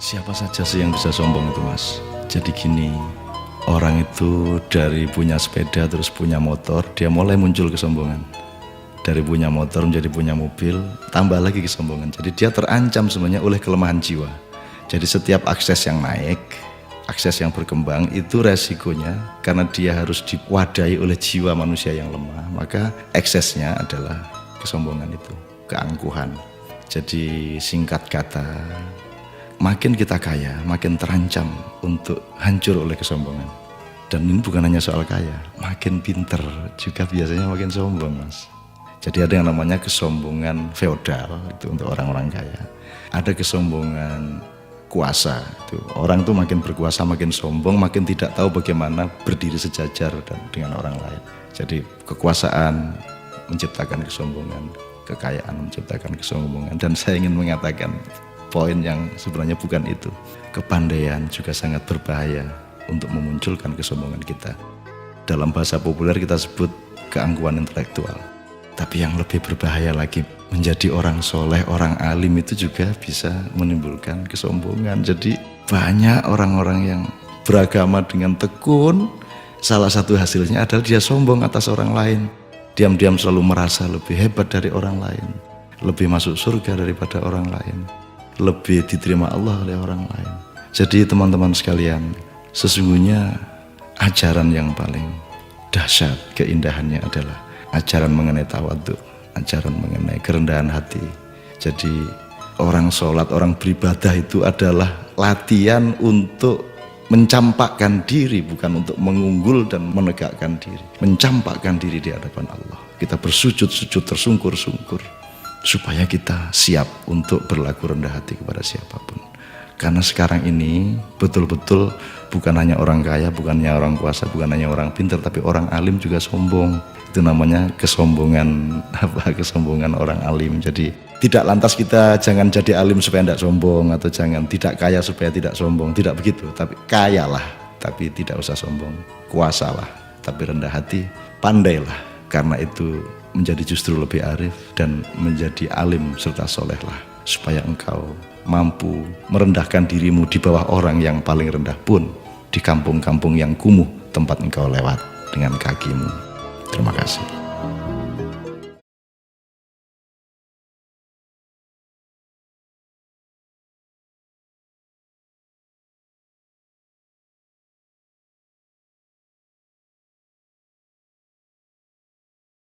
Siapa saja sih yang bisa sombong itu, Mas? Jadi gini, orang itu dari punya sepeda terus punya motor, dia mulai muncul kesombongan. Dari punya motor menjadi punya mobil, tambah lagi kesombongan. Jadi dia terancam sebenarnya oleh kelemahan jiwa. Jadi setiap akses yang naik, akses yang berkembang, itu resikonya karena dia harus diwadahi oleh jiwa manusia yang lemah, maka eksesnya adalah kesombongan itu, keangkuhan. Jadi singkat kata, makin kita kaya, makin terancam untuk hancur oleh kesombongan. Dan ini bukan hanya soal kaya, makin pinter juga biasanya makin sombong, Mas. Jadi ada yang namanya kesombongan feodal, itu untuk orang-orang kaya. Ada kesombongan kuasa, itu orang tuh makin berkuasa makin sombong, makin tidak tahu bagaimana berdiri sejajar dan dengan orang lain. Jadi kekuasaan menciptakan kesombongan, kekayaan menciptakan kesombongan. Dan saya ingin mengatakan poin yang sebenarnya bukan itu. Kepandaian juga sangat berbahaya untuk memunculkan kesombongan kita. Dalam bahasa populer kita sebut keangkuhan intelektual. Tapi yang lebih berbahaya lagi, menjadi orang soleh, orang alim itu juga bisa menimbulkan kesombongan. Jadi banyak orang-orang yang beragama dengan tekun, salah satu hasilnya adalah dia sombong atas orang lain. Diam-diam selalu merasa lebih hebat dari orang lain, lebih masuk surga daripada orang lain, lebih diterima Allah oleh orang lain. Jadi teman-teman sekalian, sesungguhnya ajaran yang paling dahsyat keindahannya adalah ajaran mengenai tawadhu, ajaran mengenai kerendahan hati. Jadi orang sholat, orang beribadah itu adalah latihan untuk mencampakkan diri, bukan untuk mengunggul dan menegakkan diri. Mencampakkan diri di hadapan Allah. Kita bersujud-sujud tersungkur-sungkur supaya kita siap untuk berlaku rendah hati kepada siapapun. Karena sekarang ini betul-betul bukan hanya orang kaya, bukan hanya orang kuasa, bukan hanya orang pintar, tapi orang alim juga sombong. Itu namanya kesombongan kesombongan orang alim. Jadi tidak lantas kita jangan jadi alim supaya tidak sombong, atau jangan tidak kaya supaya tidak sombong, tidak begitu. Tapi kayalah tapi tidak usah sombong, kuasalah tapi rendah hati, pandailah, karena itu menjadi justru lebih arif dan menjadi alim serta solehlah, supaya engkau mampu merendahkan dirimu di bawah orang yang paling rendah pun di kampung-kampung yang kumuh tempat engkau lewat dengan kakimu. Terima kasih.